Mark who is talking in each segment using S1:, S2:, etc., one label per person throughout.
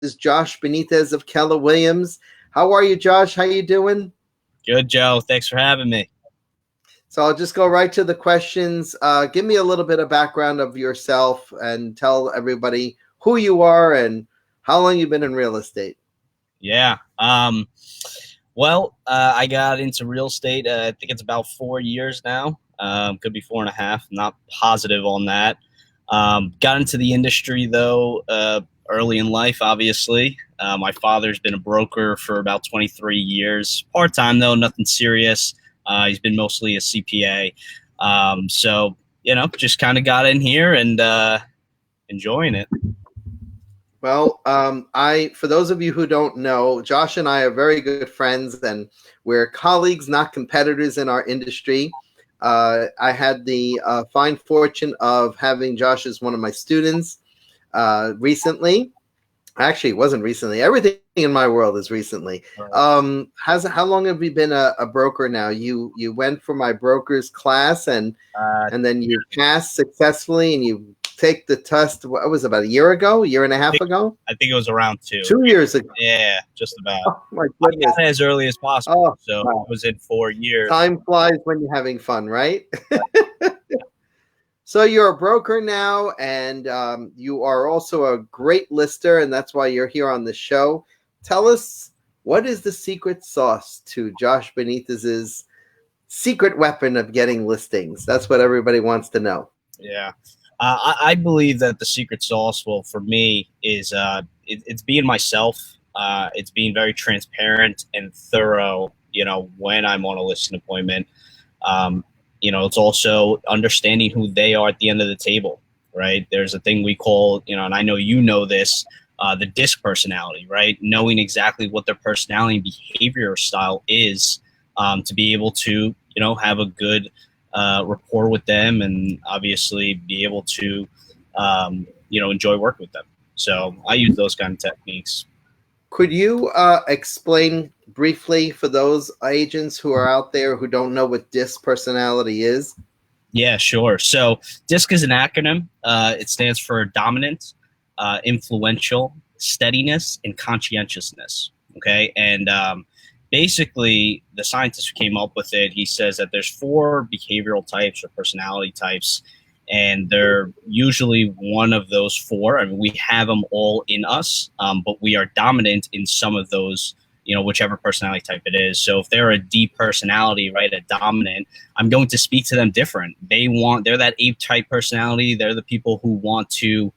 S1: is Josh Benitez of Keller Williams. How are you, Josh? How you doing?
S2: Good, Joe. Thanks for having me.
S1: So I'll just go right to the questions. Give me a little bit of background of yourself and tell everybody who you are and how long you've been in real estate.
S2: Yeah. I got into real estate. I think it's about 4 years now. Could be 4.5. Not positive on that. Got into the industry though early in life. Obviously, my father's been a broker for about 23 years. Part time though, nothing serious. He's been mostly a CPA. Just kind of got in here and enjoying it.
S1: Well, for those of you who don't know, Josh and I are very good friends, and we're colleagues, not competitors in our industry. I had the fine fortune of having Josh as one of my students recently. Actually, it wasn't recently. Everything in my world is recently. How long have you been a broker now? You went for my broker's class, and then you passed successfully, and you take the test. What was it, about a year ago, a year and a half ago?
S2: I think it was around
S1: 2 years ago.
S2: Yeah, just about.
S1: Oh my goodness!
S2: I got it as early as possible, so wow. It was in 4 years.
S1: Time flies when you're having fun, right? So you're a broker now, and you are also a great lister, and that's why you're here on the show. Tell us, what is the secret sauce to Josh Benitez's secret weapon of getting listings? That's what everybody wants to know.
S2: Yeah. I believe that the secret sauce, well, for me, is it's being myself. It's being very transparent and thorough, when I'm on a listing appointment. It's also understanding who they are at the end of the table, right? There's a thing we call, and I know you know this, the DISC personality, right? Knowing exactly what their personality and behavior style is to be able to, have a good rapport with them and obviously be able to, enjoy work with them. So I use those kind of techniques.
S1: Could you explain briefly for those agents who are out there who don't know what DISC personality is?
S2: Yeah, sure. So DISC is an acronym. It stands for dominant, influential, steadiness, and conscientiousness. Okay. And basically, the scientist who came up with it, he says that there's 4 behavioral types or personality types, and they're usually one of those 4. I mean, we have them all in us, but we are dominant in some of those, whichever personality type it is. So if they're a D personality, right, a dominant, I'm going to speak to them different. They're that A type personality. They're the people who want to,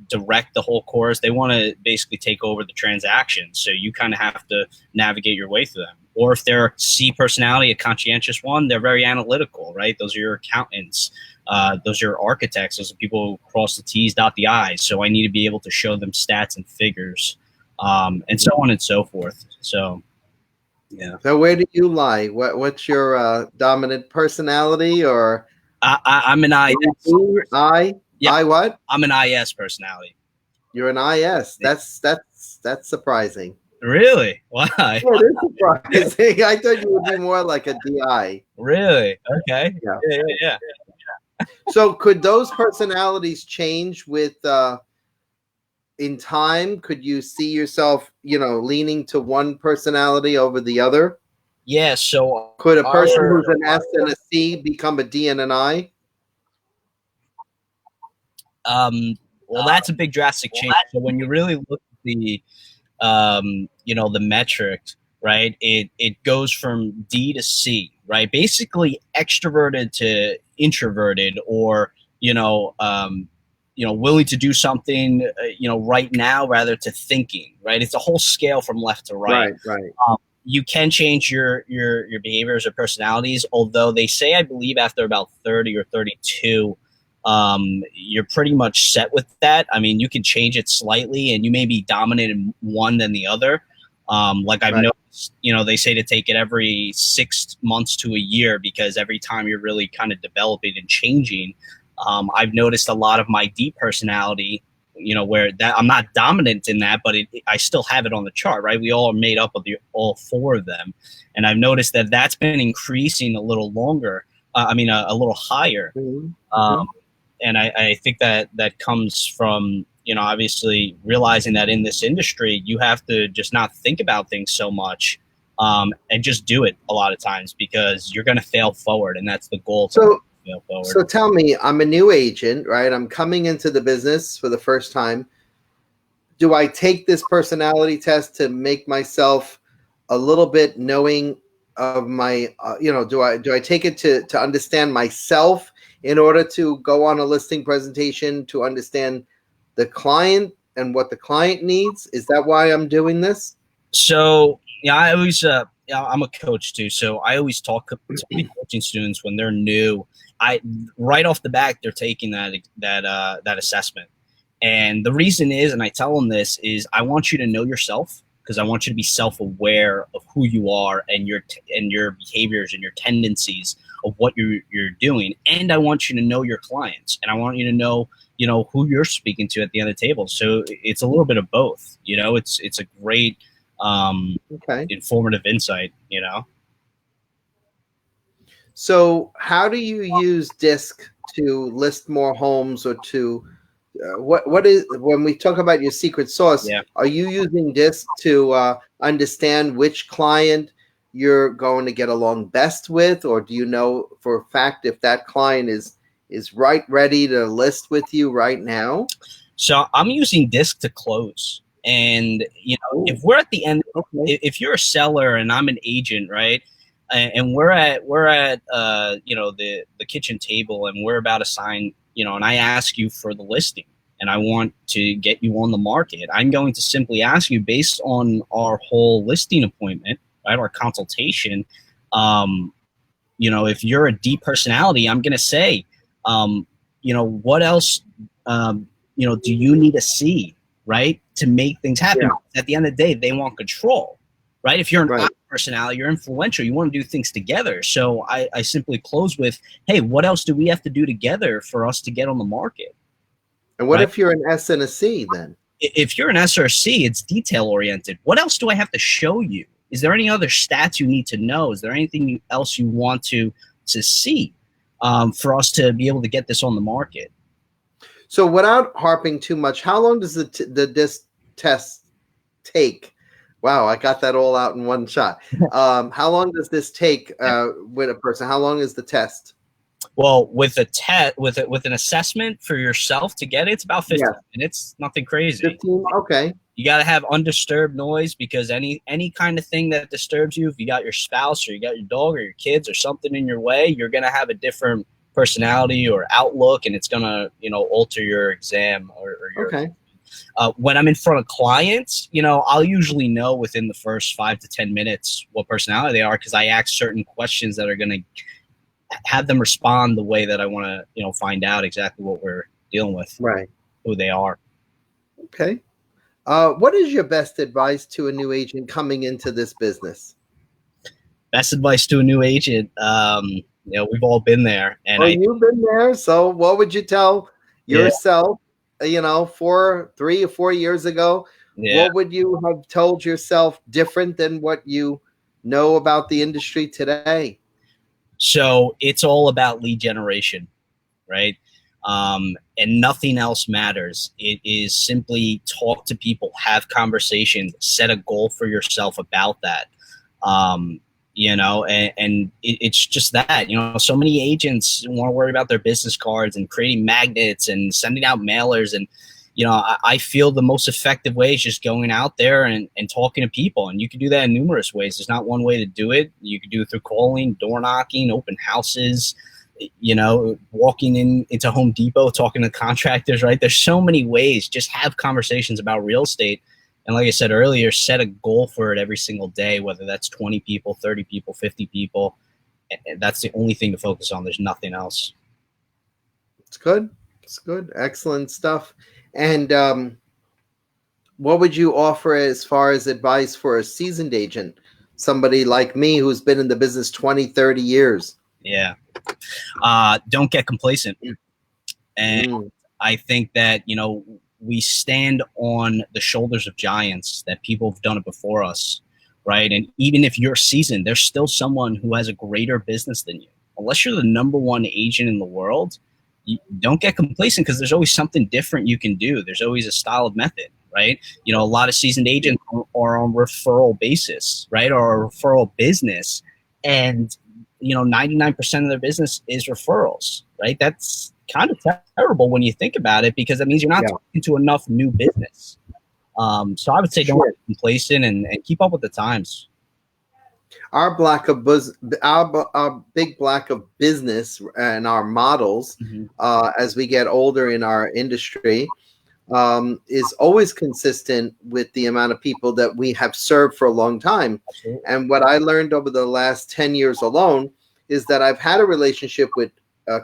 S2: direct the whole course. They want to basically take over the transaction. So you kind of have to navigate your way through them. Or if they're C personality, a conscientious one, they're very analytical, right? Those are your accountants. Those are your architects. Those are people who cross the T's, dot the I's. So I need to be able to show them stats and figures, and so on and so forth. So, yeah.
S1: So where do you lie? What's your dominant personality? Or
S2: I'm an IS.
S1: Yeah. I what?
S2: I'm an IS personality.
S1: You're an IS. That's surprising.
S2: Really? Why?
S1: Yeah, it is surprising. I thought you would be more like a DI.
S2: Really? Okay. Yeah.
S1: So could those personalities change with in time? Could you see yourself, leaning to one personality over the other?
S2: Yeah. So
S1: could a person who's an S and a C become a D and an I?
S2: Well, that's a big drastic change. So when you really look at the the metric, right, it goes from D to C, right? Basically extroverted to introverted, or willing to do something right now rather to thinking, right? It's a whole scale from left to right.
S1: Right.
S2: You can change your behaviors or personalities, although they say, I believe, after about 30 or 32, you're pretty much set with that. I mean, you can change it slightly, and you may be dominant in one than the other. Like I've noticed, they say to take it every 6 months to a year, because every time you're really kind of developing and changing. I've noticed a lot of my D personality, where that I'm not dominant in that, but I still have it on the chart, right? We all are made up of all 4 of them. And I've noticed that that's been increasing a little longer. A little higher. And I think that comes from, obviously realizing that in this industry, you have to just not think about things so much, and just do it a lot of times, because you're going to fail forward. And that's the goal.
S1: So,
S2: Fail forward.
S1: so tell me, I'm a new agent, right? I'm coming into the business for the first time. Do I take this personality test to make myself a little bit knowing of my, do I take it to understand myself in order to go on a listing presentation, to understand the client and what the client needs? Is that why I'm doing this?
S2: So yeah, I always I'm a coach too, so I always talk to the coaching students when they're new. I right off the bat they're taking that assessment, and the reason is, and I tell them this, is I want you to know yourself, because I want you to be self-aware of who you are and your behaviors and your tendencies of what you're doing, and I want you to know your clients, and I want you to know who you're speaking to at the end of the table. So it's a little bit of both. It's a great informative insight.
S1: So how do you use DISC to list more homes, or to what is, when we talk about your secret sauce,
S2: Yeah.
S1: are you using DISC to understand which client you're going to get along best with, or do you know for a fact if that client is ready to list with you right now?
S2: So I'm using DISC to close. And if we're at the end, if you're a seller and I'm an agent, right, and we're at the kitchen table and we're about to sign, and I ask you for the listing and I want to get you on the market, I'm going to simply ask you, based on our whole listing appointment, right, our consultation, if you're a D personality, I'm going to say, what else, do you need to see, right, to make things happen? Yeah. At the end of the day, they want control, right? If you're an I personality, you're influential, you want to do things together. So I simply close with, hey, what else do we have to do together for us to get on the market?
S1: And what if you're an S and a C then?
S2: If you're an S or a C, it's detail oriented. What else do I have to show you? Is there any other stats you need to know? Is there anything else you want to see for us to be able to get this on the market?
S1: So without harping too much, how long does the DISC test take? Wow, I got that all out in one shot. How long does this take with a person? How long is the test?
S2: Well, with a with an assessment for yourself to get it, it's about 15 minutes. Nothing crazy.
S1: 15. Okay.
S2: You got to have undisturbed noise, because any kind of thing that disturbs you, if you got your spouse or you got your dog or your kids or something in your way, you're gonna have a different personality or outlook, and it's gonna alter your exam or your.
S1: Okay.
S2: When I'm in front of clients, I'll usually know within the first 5 to 10 minutes what personality they are, because I ask certain questions that are gonna have them respond the way that I want to, find out exactly what we're dealing with,
S1: right?
S2: Who they are.
S1: Okay. What is your best advice to a new agent coming into this business?
S2: Best advice to a new agent. We've all been there, and
S1: you've been there. So what would you tell yourself, 3 or 4 years ago? Yeah. What would you have told yourself different than what you know about the industry today?
S2: So it's all about lead generation, right? And nothing else matters. It is simply talk to people, have conversations, set a goal for yourself about that. It's just that, so many agents want to worry about their business cards and creating magnets and sending out mailers. And, I feel the most effective way is just going out there and talking to people. And you can do that in numerous ways. There's not one way to do it. You can do it through calling, door knocking, open houses, walking into Home Depot, talking to contractors, right? There's so many ways. Just have conversations about real estate. And like I said earlier, set a goal for it every single day, whether that's 20 people, 30 people, 50 people. And that's the only thing to focus on. There's nothing else.
S1: It's good. It's good. Excellent stuff. And what would you offer as far as advice for a seasoned agent, somebody like me who's been in the business 20, 30 years?
S2: Yeah. Don't get complacent. And I think that, we stand on the shoulders of giants, that people have done it before us, right? And even if you're seasoned, there's still someone who has a greater business than you. Unless you're the number one agent in the world, you don't get complacent, because there's always something different you can do. There's always a style of method, right? You know, a lot of seasoned agents are on referral basis, right, or a referral business, and 99% of their business is referrals, right? That's kind of terrible when you think about it, because that means you're not talking to enough new business. So I would say don't get complacent and keep up with the times.
S1: Our big block of business and our models, as we get older in our industry, is always consistent with the amount of people that we have served for a long time.
S2: Absolutely.
S1: And what I learned over the last 10 years alone is that I've had a relationship with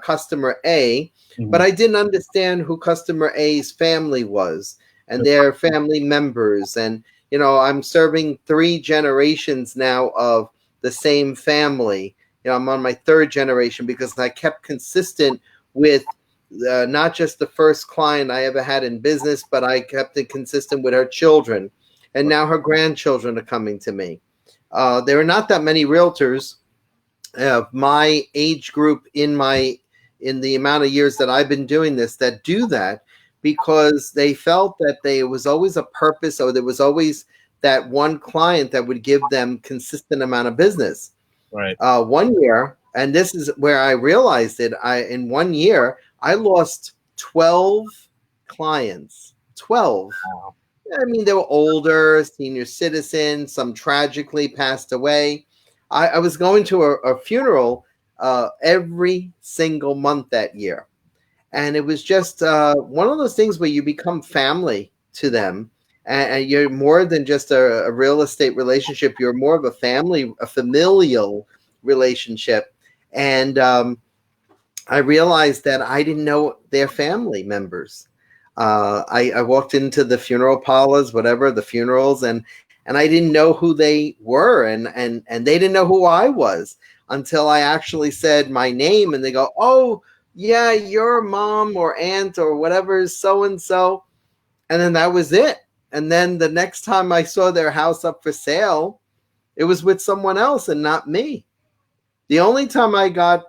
S1: customer A, but I didn't understand who customer A's family was and their family members. And, I'm serving 3 generations now of the same family. I'm on my 3rd generation because I kept consistent with not just the first client I ever had in business, but I kept it consistent with her children. And now her grandchildren are coming to me. There are not that many realtors of my age group in the amount of years that I've been doing this that do that, because they felt that there was always a purpose, or there was always that one client that would give them consistent amount of business.
S2: Right.
S1: One year, and this is where I realized it, in 1 year, I lost 12 clients. 12.
S2: Wow.
S1: I mean, they were older, senior citizens, some tragically passed away. I was going to a funeral every single month that year. And it was just one of those things where you become family to them. And you're more than just a real estate relationship. You're more of a familial relationship. And I realized that I didn't know their family members. I walked into the funeral parlors, the funerals, and I didn't know who they were, and they didn't know who I was until I actually said my name, and they go, "Oh, yeah, your mom or aunt or whatever is so and so," and then that was it. And then the next time I saw their house up for sale, it was with someone else and not me. The only time I got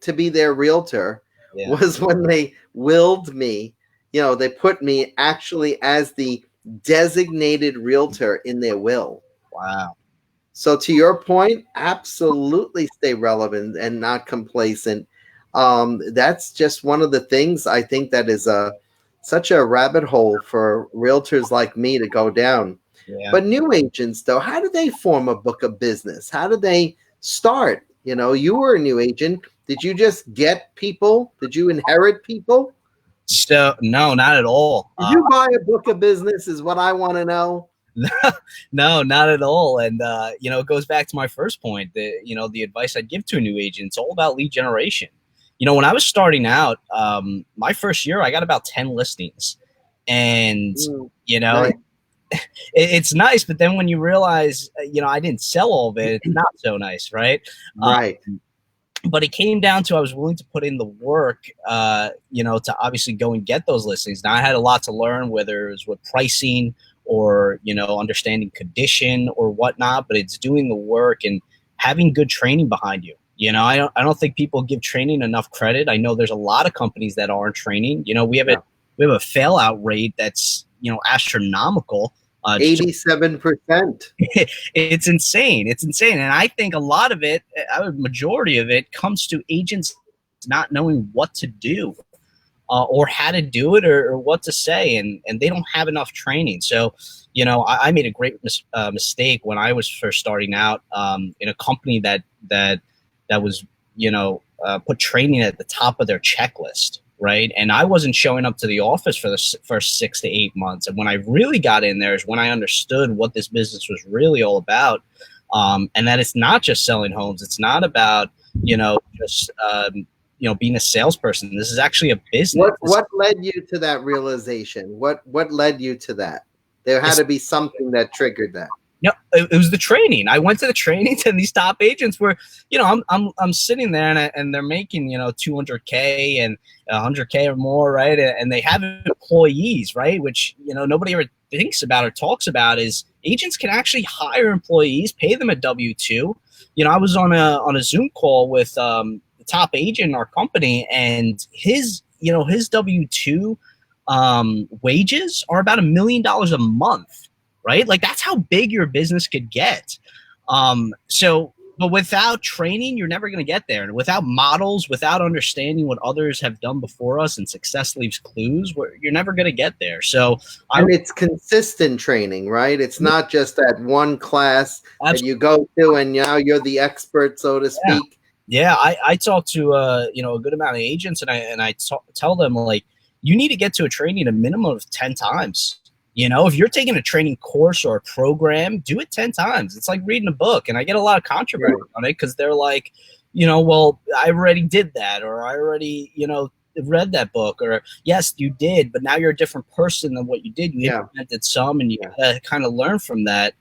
S1: to be their realtor was when they willed me. They put me actually as the designated realtor in their will.
S2: Wow.
S1: So to your point, absolutely stay relevant and not complacent. That's just one of the things I think that is such a rabbit hole for realtors like me to go down.
S2: Yeah.
S1: But new agents, though, how do they form a book of business? How do they start? You were a new agent. Did you just get people? Did you inherit people?
S2: So no, not at all.
S1: Did you buy a book of business is what I want to know.
S2: No, not at all. And, it goes back to my first point that, the advice I'd give to a new agent, it's all about lead generation. When I was starting out, my first year, I got about 10 listings, and,
S1: Right.
S2: it's nice. But then when you realize, I didn't sell all of it, it's not so nice. Right.
S1: Right.
S2: But it came down to I was willing to put in the work, to obviously go and get those listings. Now I had a lot to learn, whether it was with pricing or, understanding condition or whatnot, but it's doing the work and having good training behind you. I don't think people give training enough credit. I know there's a lot of companies that aren't training. We have a fail out rate that's, astronomical.
S1: 87%.
S2: It's insane. And I think a lot of it, a majority of it, comes to agents not knowing what to do or how to do it or what to say. And they don't have enough training. So, I made a great mistake when I was first starting out in a company that was, put training at the top of their checklist. Right. And I wasn't showing up to the office for the first 6 to 8 months. And when I really got in there is when I understood what this business was really all about. And that it's not just selling homes. It's not about, just, being a salesperson. This is actually a business.
S1: What led you to that realization? What led you to that? There had to be something that triggered that.
S2: No, it was the training. I went to the trainings, and these top agents were, I'm sitting there and they're making, $200K and $100K or more, right? And they have employees, right? Which, nobody ever thinks about or talks about is agents can actually hire employees, pay them a W-2. I was on a Zoom call with the top agent in our company, and his his W-2 wages are about $1 million a month, right? Like that's how big your business could get. But without training, you're never going to get there. And without models, without understanding what others have done before us, and success leaves clues, you're never going to get there. So,
S1: and it's consistent training, right? It's not just that one class that you go to and now you're the expert, so to speak.
S2: Yeah, I talk to a good amount of agents, and I tell them, like, you need to get to a training a minimum of 10 times. If you're taking a training course or a program, do it 10 times. It's like reading a book. And I get a lot of controversy on it because they're like, well, I already did that, or I already, read that book, or yes, you did, but now you're a different person than what you did. You implemented some, and you gotta kind of learn from that.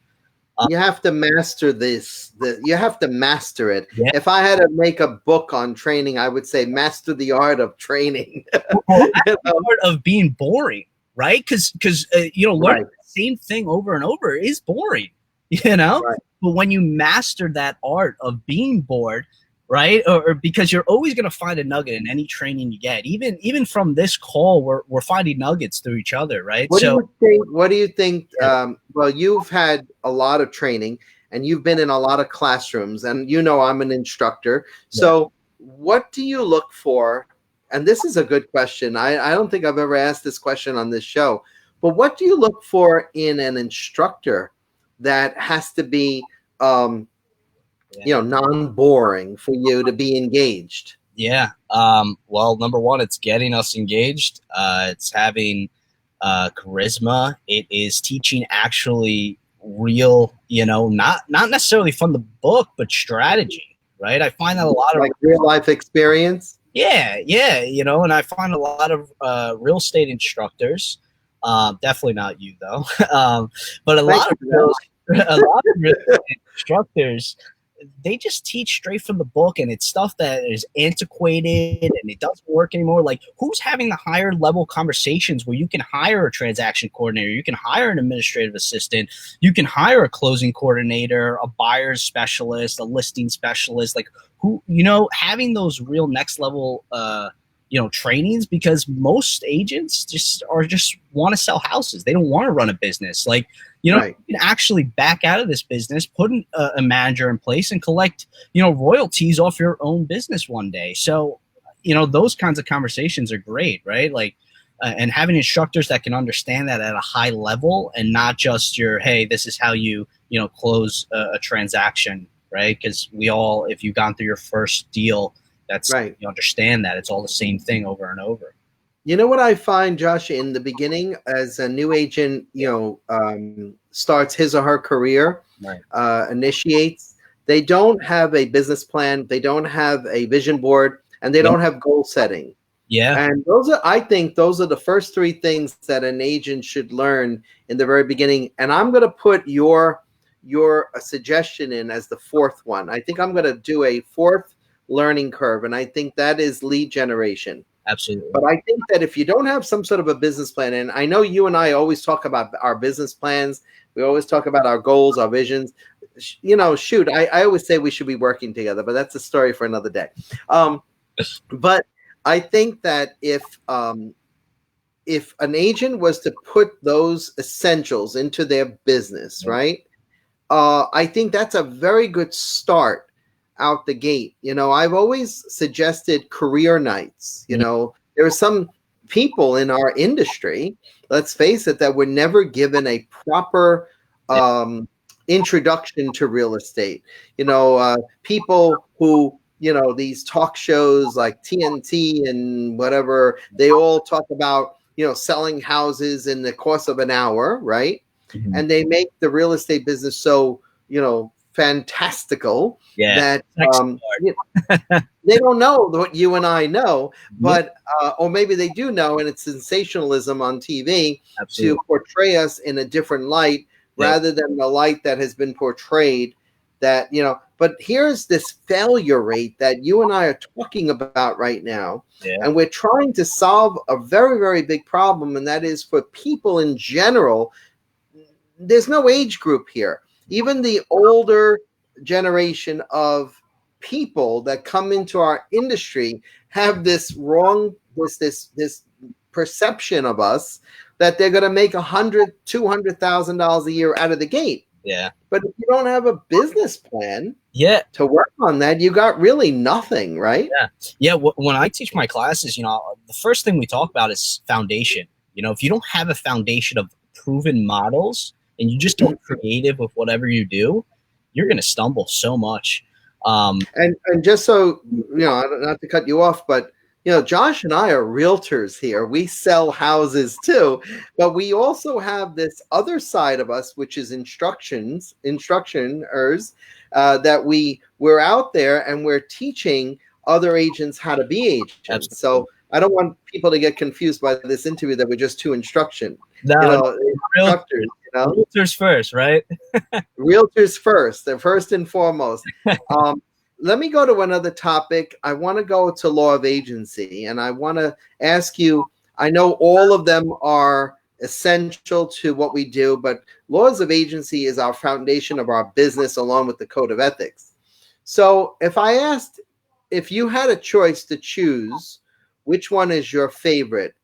S1: You have to master this. You have to master it.
S2: Yeah.
S1: If I had to make a book on training, I would say master the art of training.
S2: The art of being boring. Right? Because learning the same thing over and over is boring, But when you master that art of being bored, right? Or because you're always going to find a nugget in any training you get. Even from this call, we're finding nuggets through each other, right?
S1: What do you think? Well, you've had a lot of training and you've been in a lot of classrooms, and I'm an instructor. So what do you look for? And this is a good question. I don't think I've ever asked this question on this show, but what do you look for in an instructor that has to be, non-boring for you to be engaged?
S2: Yeah. Well, number one, it's getting us engaged. It's having charisma. It is teaching actually real, not necessarily from the book, but strategy, right? I find that a lot of
S1: real life experience.
S2: Yeah, and I find a lot of real estate instructors, definitely not you though, but a lot of real estate instructors, they just teach straight from the book, and it's stuff that is antiquated and it doesn't work anymore. Like, who's having the higher level conversations where you can hire a transaction coordinator, you can hire an administrative assistant, you can hire a closing coordinator, a buyer's specialist, a listing specialist, like who, having those real next level trainings, because most agents just want to sell houses. They don't want to run a business. Like, you can actually back out of this business, put a manager in place, and collect, royalties off your own business one day. So, those kinds of conversations are great, right? Like, and having instructors that can understand that at a high level, and not just hey, this is how you, close a transaction, right? Because if you've gone through your first deal, that's you understand that it's all the same thing over and over.
S1: You know what I find, Josh, in the beginning, as a new agent, starts his or her career, initiates, they don't have a business plan, they don't have a vision board, and they don't have goal setting.
S2: Yeah.
S1: And I think those are the first three things that an agent should learn in the very beginning. And I'm going to put your suggestion in as the fourth one. I think I'm going to do a fourth learning curve, and I think that is lead generation.
S2: Absolutely.
S1: But I think that if you don't have some sort of a business plan, and I know you and I always talk about our business plans, we always talk about our goals, our visions. I always say we should be working together, but that's a story for another day. But I think that if an agent was to put those essentials into their business, right? I think that's a very good start out the gate. I've always suggested career nights. There are some people in our industry, let's face it, that were never given a proper introduction to real estate. People who, these talk shows like TNT and whatever, they all talk about, selling houses in the course of an hour, right? Mm-hmm. And they make the real estate business so, fantastical that they don't know what you and I know, but or maybe they do know, and it's sensationalism on TV to portray us in a different light rather than the light that has been portrayed. That but here's this failure rate that you and I are talking about right now, and we're trying to solve a very, very big problem, and that is for people in general. There's no age group here. Even the older generation of people that come into our industry have this wrong this perception of us that they're going to make $100,000-$200,000 a year out of the gate.
S2: Yeah.
S1: But if you don't have a business plan
S2: Yeah.
S1: to work on that, you got really nothing, right?
S2: Yeah. Yeah. When I teach my classes, the first thing we talk about is foundation. If you don't have a foundation of proven models and you just get creative with whatever you do, you're going to stumble so much.
S1: And just so, not to cut you off, but, Josh and I are realtors here. We sell houses too, but we also have this other side of us, which is instructioners, that we're out there and we're teaching other agents how to be agents.
S2: Absolutely.
S1: So I don't want people to get confused by this interview that we're just two instructors.
S2: Realtors first, right?
S1: Realtors first. They're first and foremost. Let me go to another topic. I want to go to law of agency, and I want to ask you, I know all of them are essential to what we do, but laws of agency is our foundation of our business along with the code of ethics. So if I asked if you had a choice to choose, which one is your favorite?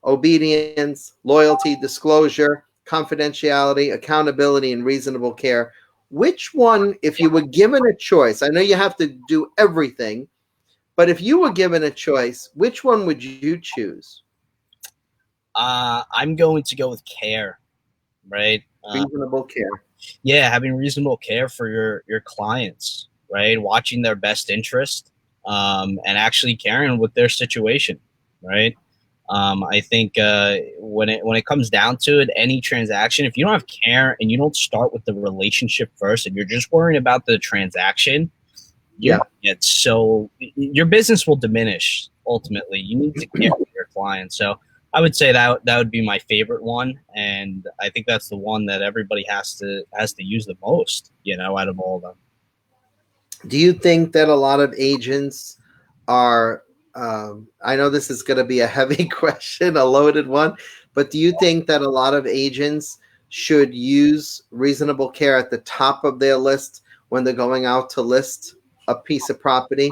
S1: Obedience, loyalty, disclosure, confidentiality, accountability, and reasonable care. Which one, if you were given a choice, I know you have to do everything, but if you were given a choice, which one would you choose?
S2: I'm going to go with care, right?
S1: Reasonable care.
S2: Yeah, having reasonable care for your clients, right? Watching their best interest, and actually caring with their situation, right? I think when it comes down to it, any transaction, if you don't have care and you don't start with the relationship first, and you're just worrying about the transaction, your business will diminish. Ultimately, you need to care for your clients. So I would say that would be my favorite one, and I think that's the one that everybody has to use the most, out of all of them.
S1: Do you think that a lot of agents are? I know this is going to be a heavy question, a loaded one, but do you think that a lot of agents should use reasonable care at the top of their list when they're going out to list a piece of property?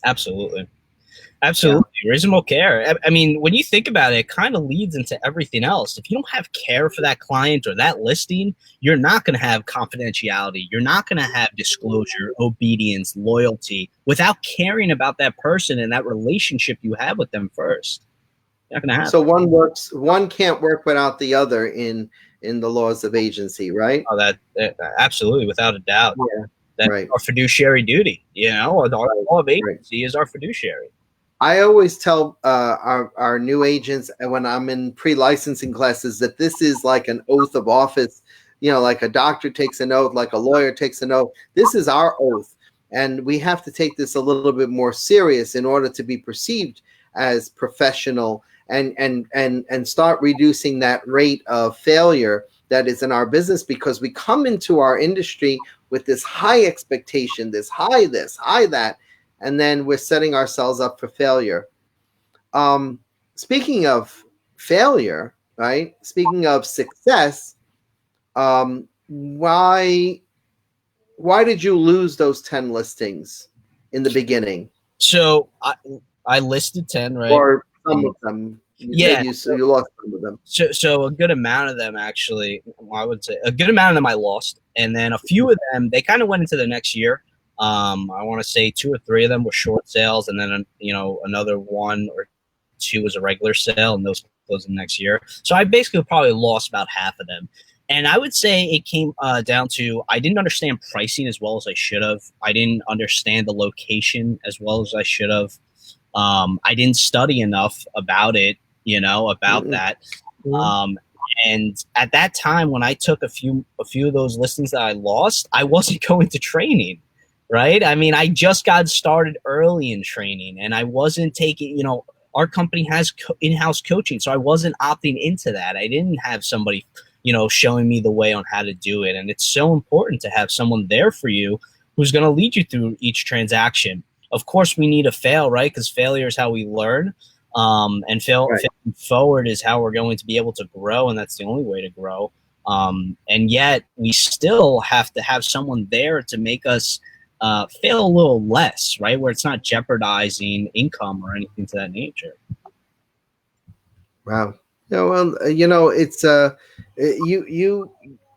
S2: Absolutely. Absolutely. Yeah. Reasonable care. I mean, when you think about it, it kind of leads into everything else. If you don't have care for that client or that listing, you're not going to have confidentiality. You're not going to have disclosure, obedience, loyalty without caring about that person and that relationship you have with them first. Not going to happen.
S1: So one can't work without the other in the laws of agency, right?
S2: Oh, that absolutely, without a doubt.
S1: Yeah.
S2: That's
S1: right.
S2: Our fiduciary duty, our law of agency is our fiduciary.
S1: I always tell our new agents, and when I'm in pre-licensing classes, that this is like an oath of office, like a doctor takes an oath, like a lawyer takes an oath. This is our oath, and we have to take this a little bit more serious in order to be perceived as professional and start reducing that rate of failure that is in our business, because we come into our industry with this high expectation, this high that, and then we're setting ourselves up for failure. Speaking of failure, right? Speaking of success, why did you lose those 10 listings in the beginning?
S2: So I listed 10, right?
S1: Or some of them.
S2: Yeah.
S1: You lost some of them.
S2: So a good amount of them, actually, I would say a good amount of them I lost. And then a few of them, they kind of went into the next year. I want to say 2 or 3 of them were short sales, and then another 1 or 2 was a regular sale, and those closed in the next year. So I basically probably lost about half of them. And I would say it came down to I didn't understand pricing as well as I should have. I didn't understand the location as well as I should have. I didn't study enough about it, that. And at that time, when I took a few of those listings that I lost, I wasn't going to training. Right. I mean, I just got started early in training, and I wasn't taking, our company has in-house coaching. So I wasn't opting into that. I didn't have somebody, showing me the way on how to do it. And it's so important to have someone there for you who's going to lead you through each transaction. Of course, we need to fail, right? Because failure is how we learn. And failing forward is how we're going to be able to grow. And that's the only way to grow. And yet we still have to have someone there to make us fail a little less, right? Where it's not jeopardizing income or anything to that nature.
S1: Wow. Yeah, well, it's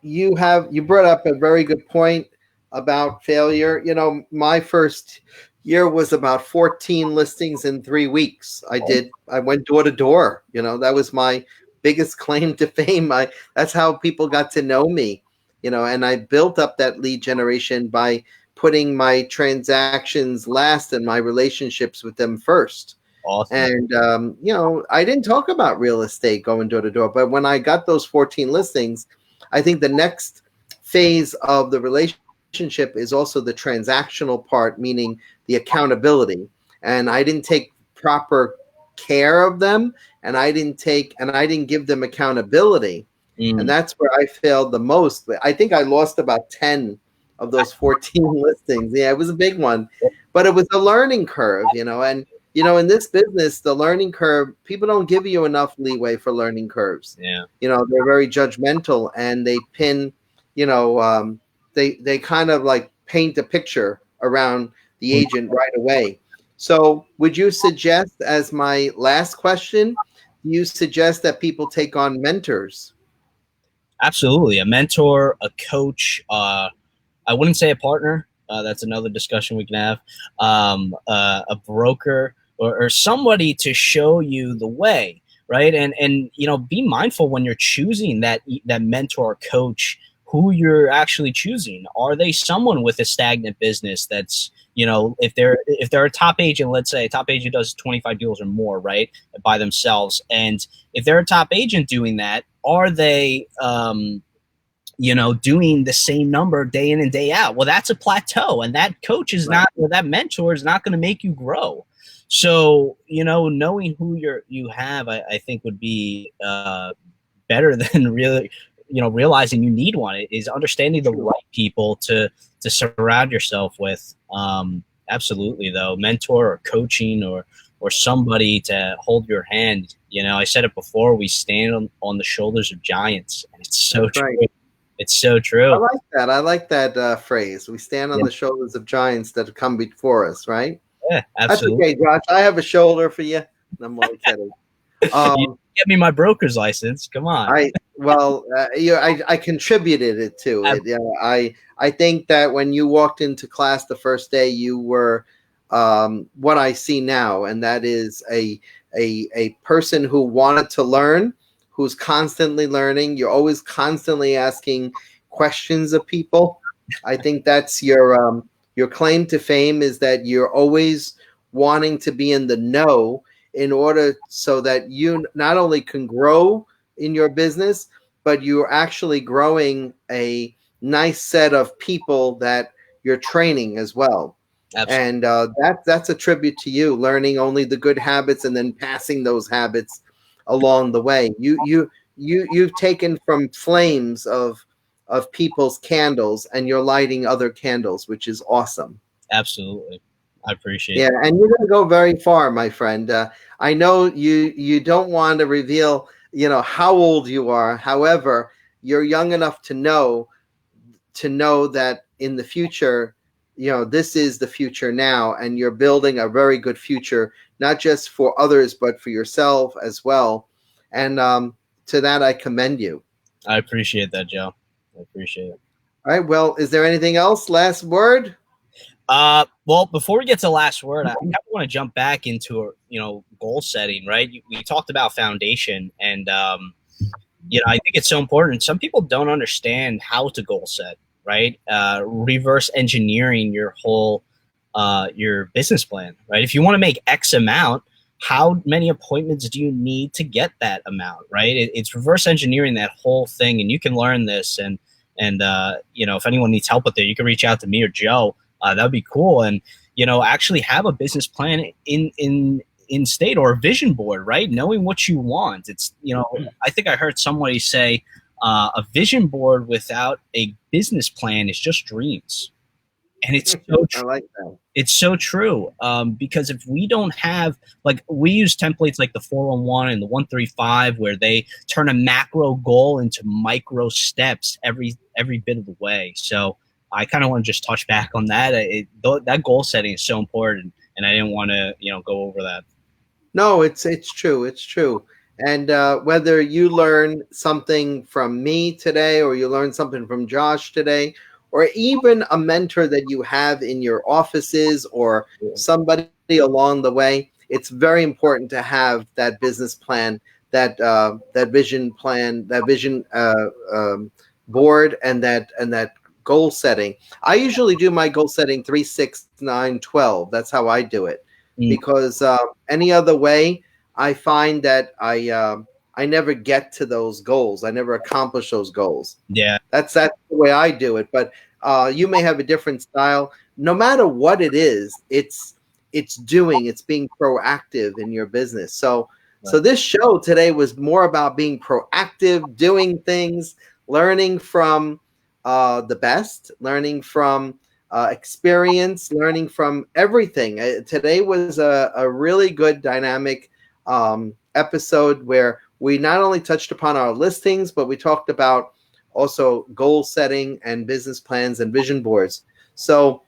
S1: you brought up a very good point about failure. My first year was about 14 listings in 3 weeks. I went door to door. That was my biggest claim to fame. That's how people got to know me. And I built up that lead generation by putting my transactions last and my relationships with them first.
S2: Awesome.
S1: And, I didn't talk about real estate going door to door, but when I got those 14 listings, I think the next phase of the relationship is also the transactional part, meaning the accountability. And I didn't take proper care of them, and I didn't give them accountability. And that's where I failed the most. But I think I lost about 10 of those 14 listings. Yeah, it was a big one, but it was a learning curve, and in this business, the learning curve, people don't give you enough leeway for learning curves.
S2: Yeah.
S1: They're very judgmental, and they pin, they kind of like paint a picture around the agent right away. So would you suggest, as my last question, you suggest that people take on mentors?
S2: Absolutely. A mentor, a coach, I wouldn't say a partner. That's another discussion we can have. A broker or somebody to show you the way, right? And be mindful when you're choosing that mentor or coach, who you're actually choosing. Are they someone with a stagnant business that's, if they're a top agent, let's say a top agent does 25 deals or more, right, by themselves. And if they're a top agent doing that, are they doing the same number day in and day out? Well, that's a plateau, and that coach is not, or that mentor is not going to make you grow. So, knowing who you have, I think would be better than really, realizing you need one. It is understanding the right people to surround yourself with. Absolutely, though, mentor or coaching or somebody to hold your hand. I said it before, we stand on the shoulders of giants, and it's so true. Right. It's so true.
S1: I like that phrase. We stand on the shoulders of giants that have come before us, right?
S2: Yeah, absolutely.
S1: That's okay, Josh. I have a shoulder for you. I'm only kidding.
S2: You get me my broker's license. Come on.
S1: I contributed it to it. Yeah, I think that when you walked into class the first day, you were what I see now, and that is a person who wanted to learn, who's constantly learning. You're always constantly asking questions of people. I think that's your claim to fame, is that you're always wanting to be in the know in order so that you not only can grow in your business, but you're actually growing a nice set of people that you're training as well. Absolutely. And that's a tribute to you, learning only the good habits and then passing those habits along the way. You've taken from flames of people's candles, and you're lighting other candles, which is awesome.
S2: Absolutely. I appreciate it.
S1: Yeah, and you're going to go very far, my friend. I know you don't want to reveal, how old you are. However, you're young enough to know that in the future, this is the future now, and you're building a very good future, not just for others, but for yourself as well. And to that, I commend you.
S2: I appreciate that, Joe. I appreciate it.
S1: All right. Well, is there anything else? Last word?
S2: Well, before we get to the last word, I want to jump back into, goal setting, right? We talked about foundation, and, I think it's so important. Some people don't understand how to goal set, right? Reverse engineering your whole, your business plan, right? If you want to make X amount, how many appointments do you need to get that amount, right? It's reverse engineering that whole thing, and you can learn this. And if anyone needs help with it, you can reach out to me or Joe. That would be cool. And, actually have a business plan in state, or a vision board, right? Knowing what you want. It's, I think I heard somebody say a vision board without a business plan is just dreams. And it's so true. I like that. It's so true. Because if we don't have, we use templates like the 411 and the 135, where they turn a macro goal into micro steps every bit of the way. So I kind of want to just touch back on that. That goal setting is so important, and I didn't want to, go over that.
S1: No, it's true. It's true. And whether you learn something from me today, or you learn something from Josh today, or even a mentor that you have in your offices, or somebody along the way, it's very important to have that business plan, that vision plan, that vision board, and that goal setting. I usually do my goal setting 3, 6, 9, 12. That's how I do it, because any other way, I find that I never get to those goals. I never accomplish those goals.
S2: Yeah,
S1: that's the way I do it. But you may have a different style. No matter what it is, it's being proactive in your business. So this show today was more about being proactive, doing things, learning from the best, learning from experience, learning from everything. Today was a really good dynamic episode where we not only touched upon our listings, but we talked about also goal setting and business plans and vision boards. So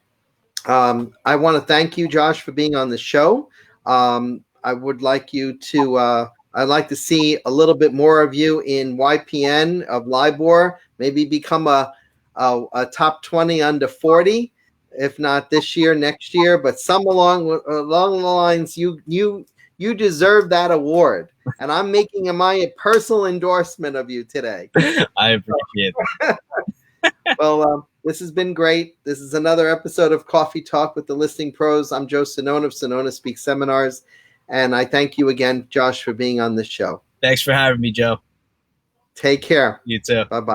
S1: I want to thank you, Josh, for being on the show. I would like you to, I'd like to see a little bit more of you in YPN of LIBOR, maybe become a top 20 under 40, if not this year, next year, but some along the lines, you deserve that award. And I'm making my personal endorsement of you today.
S2: I appreciate it.
S1: Well, this has been great. This is another episode of Coffee Talk with the Listing Pros. I'm Joe Sonone of Sonone Speaks Seminars. And I thank you again, Josh, for being on this show.
S2: Thanks for having me, Joe.
S1: Take care.
S2: You too.
S1: Bye-bye.